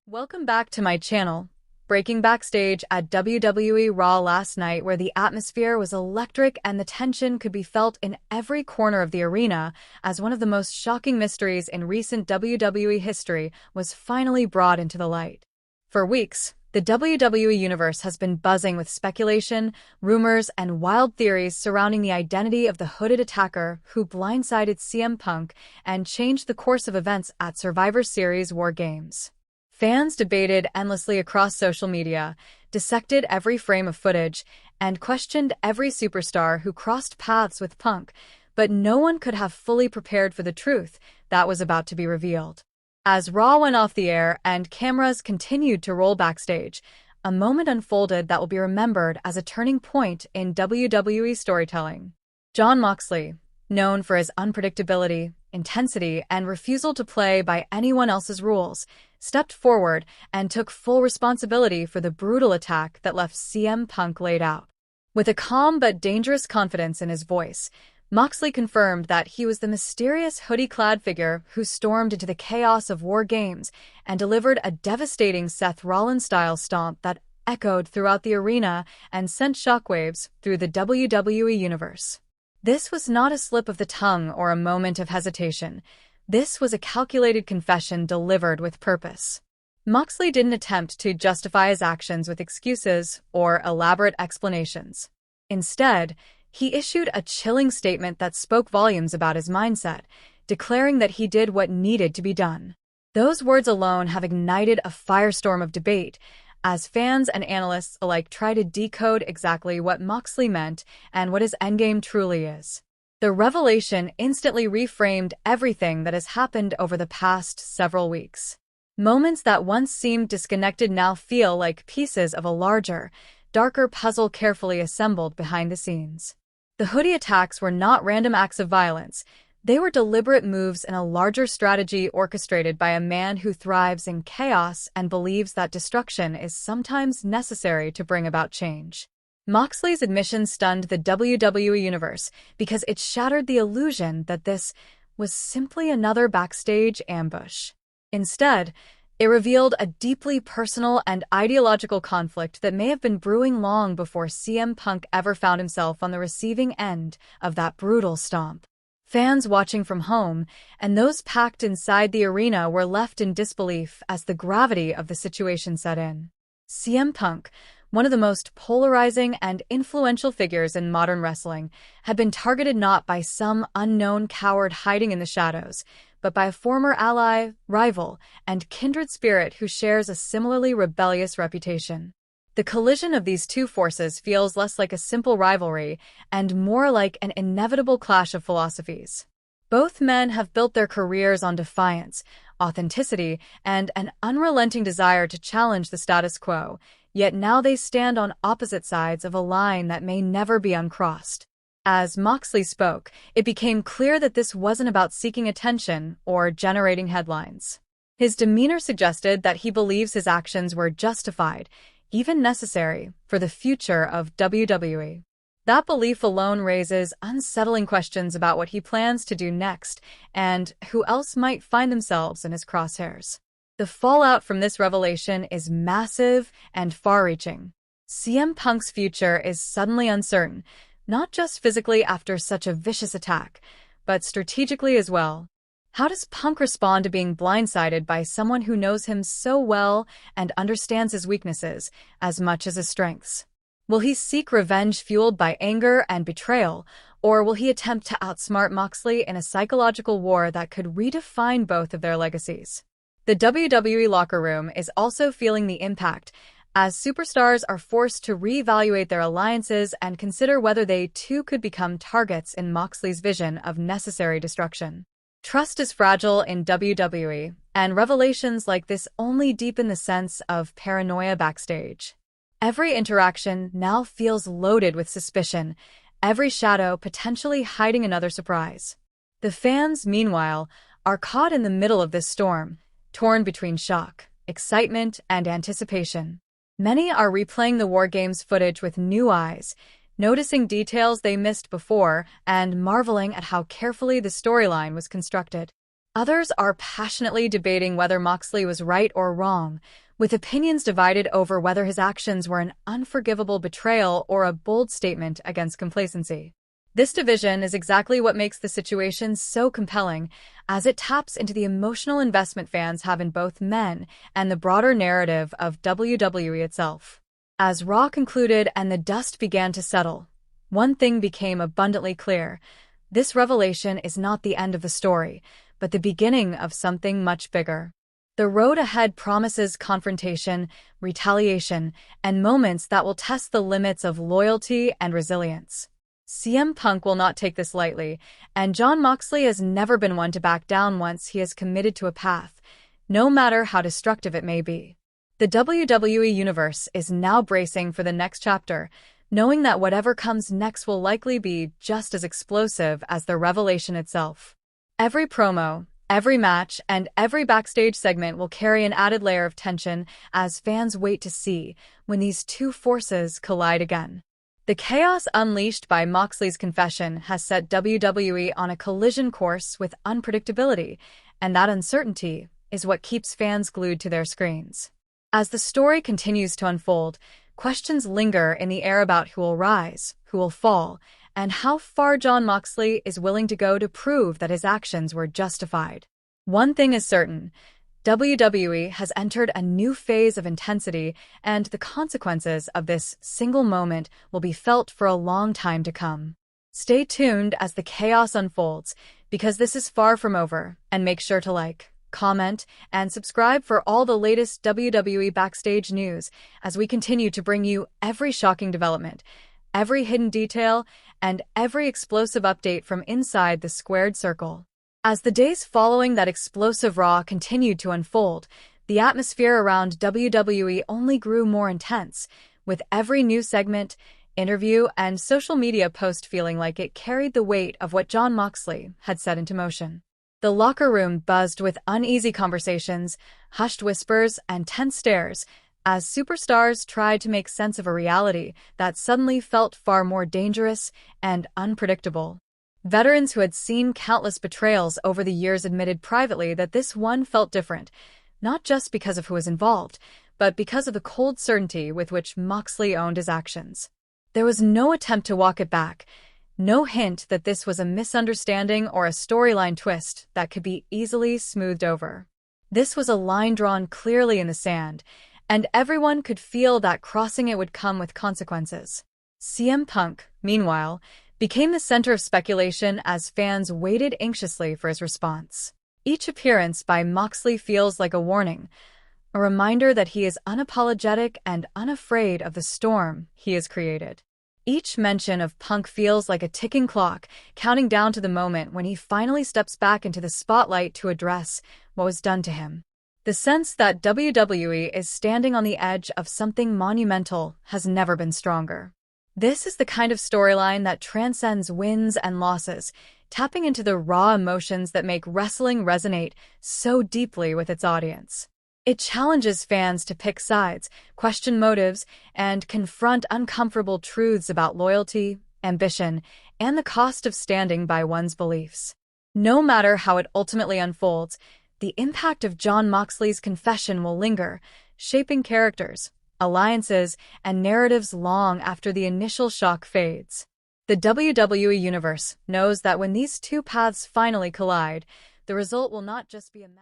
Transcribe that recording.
Welcome back to my channel. Breaking backstage at WWE Raw last night, where the atmosphere was electric and the tension could be felt in every corner of the arena, as one of the most shocking mysteries in recent WWE history was finally brought into the light. For weeks, the WWE Universe has been buzzing with speculation, rumors, and wild theories surrounding the identity of the hooded attacker who blindsided CM Punk and changed the course of events at Survivor Series War Games. Fans debated endlessly across social media, dissected every frame of footage, and questioned every superstar who crossed paths with Punk, but no one could have fully prepared for the truth that was about to be revealed. As Raw went off the air and cameras continued to roll backstage, a moment unfolded that will be remembered as a turning point in WWE storytelling. Jon Moxley, known for his unpredictability, intensity, and refusal to play by anyone else's rules, stepped forward and took full responsibility for the brutal attack that left CM Punk laid out. With a calm but dangerous confidence in his voice, Moxley confirmed that he was the mysterious hoodie-clad figure who stormed into the chaos of War Games and delivered a devastating Seth Rollins-style stomp that echoed throughout the arena and sent shockwaves through the WWE Universe. This was not a slip of the tongue or a moment of hesitation. This was a calculated confession delivered with purpose. Moxley didn't attempt to justify his actions with excuses or elaborate explanations. Instead, he issued a chilling statement that spoke volumes about his mindset, declaring that he did what needed to be done. Those words alone have ignited a firestorm of debate, as fans and analysts alike try to decode exactly what Moxley meant and what his endgame truly is. The revelation instantly reframed everything that has happened over the past several weeks. Moments that once seemed disconnected now feel like pieces of a larger, darker puzzle carefully assembled behind the scenes. The hoodie attacks were not random acts of violence. They were deliberate moves in a larger strategy orchestrated by a man who thrives in chaos and believes that destruction is sometimes necessary to bring about change. Moxley's admission stunned the WWE Universe because it shattered the illusion that this was simply another backstage ambush. Instead, it revealed a deeply personal and ideological conflict that may have been brewing long before CM Punk ever found himself on the receiving end of that brutal stomp. Fans watching from home and those packed inside the arena were left in disbelief as the gravity of the situation set in. CM Punk, one of the most polarizing and influential figures in modern wrestling, had been targeted not by some unknown coward hiding in the shadows, but by a former ally, rival, and kindred spirit who shares a similarly rebellious reputation. The collision of these two forces feels less like a simple rivalry and more like an inevitable clash of philosophies. Both men have built their careers on defiance, authenticity, and an unrelenting desire to challenge the status quo, yet now they stand on opposite sides of a line that may never be uncrossed. As Moxley spoke, it became clear that this wasn't about seeking attention or generating headlines. His demeanor suggested that he believes his actions were justified, even necessary, for the future of WWE. That belief alone raises unsettling questions about what he plans to do next and who else might find themselves in his crosshairs. The fallout from this revelation is massive and far-reaching. CM Punk's future is suddenly uncertain, not just physically after such a vicious attack, but strategically as well. How does Punk respond to being blindsided by someone who knows him so well and understands his weaknesses as much as his strengths? Will he seek revenge fueled by anger and betrayal, or will he attempt to outsmart Moxley in a psychological war that could redefine both of their legacies? The WWE locker room is also feeling the impact, as superstars are forced to reevaluate their alliances and consider whether they too could become targets in Moxley's vision of necessary destruction. Trust is fragile in WWE, and revelations like this only deepen the sense of paranoia backstage. Every interaction now feels loaded with suspicion, every shadow potentially hiding another surprise. The fans, meanwhile, are caught in the middle of this storm, torn between shock, excitement, and anticipation. Many are replaying the War Games footage with new eyes, noticing details they missed before and marveling at how carefully the storyline was constructed. Others are passionately debating whether Moxley was right or wrong, with opinions divided over whether his actions were an unforgivable betrayal or a bold statement against complacency. This division is exactly what makes the situation so compelling, as it taps into the emotional investment fans have in both men and the broader narrative of WWE itself. As Raw concluded and the dust began to settle, one thing became abundantly clear. This revelation is not the end of the story, but the beginning of something much bigger. The road ahead promises confrontation, retaliation, and moments that will test the limits of loyalty and resilience. CM Punk will not take this lightly, and Jon Moxley has never been one to back down once he is committed to a path, no matter how destructive it may be. The WWE Universe is now bracing for the next chapter, knowing that whatever comes next will likely be just as explosive as the revelation itself. Every promo, every match, and every backstage segment will carry an added layer of tension as fans wait to see when these two forces collide again. The chaos unleashed by Moxley's confession has set WWE on a collision course with unpredictability, and that uncertainty is what keeps fans glued to their screens. As the story continues to unfold, questions linger in the air about who will rise, who will fall, and how far Jon Moxley is willing to go to prove that his actions were justified. One thing is certain: WWE has entered a new phase of intensity, and the consequences of this single moment will be felt for a long time to come. Stay tuned as the chaos unfolds, because this is far from over, and make sure to like, comment, and subscribe for all the latest WWE Backstage news as we continue to bring you every shocking development, every hidden detail, and every explosive update from inside the squared circle. As the days following that explosive Raw continued to unfold, the atmosphere around WWE only grew more intense, with every new segment, interview, and social media post feeling like it carried the weight of what Jon Moxley had set into motion. The locker room buzzed with uneasy conversations, hushed whispers, and tense stares as superstars tried to make sense of a reality that suddenly felt far more dangerous and unpredictable. Veterans who had seen countless betrayals over the years admitted privately that this one felt different, not just because of who was involved, but because of the cold certainty with which Moxley owned his actions. There was no attempt to walk it back, no hint that this was a misunderstanding or a storyline twist that could be easily smoothed over. This was a line drawn clearly in the sand, and everyone could feel that crossing it would come with consequences. CM Punk, meanwhile, became the center of speculation as fans waited anxiously for his response. Each appearance by Moxley feels like a warning, a reminder that he is unapologetic and unafraid of the storm he has created. Each mention of Punk feels like a ticking clock, counting down to the moment when he finally steps back into the spotlight to address what was done to him. The sense that WWE is standing on the edge of something monumental has never been stronger. This is the kind of storyline that transcends wins and losses, tapping into the raw emotions that make wrestling resonate so deeply with its audience. It challenges fans to pick sides, question motives, and confront uncomfortable truths about loyalty, ambition, and the cost of standing by one's beliefs. No matter how it ultimately unfolds, the impact of Jon Moxley's confession will linger, shaping characters, alliances, and narratives long after the initial shock fades. The WWE Universe knows that when these two paths finally collide, the result will not just be a match.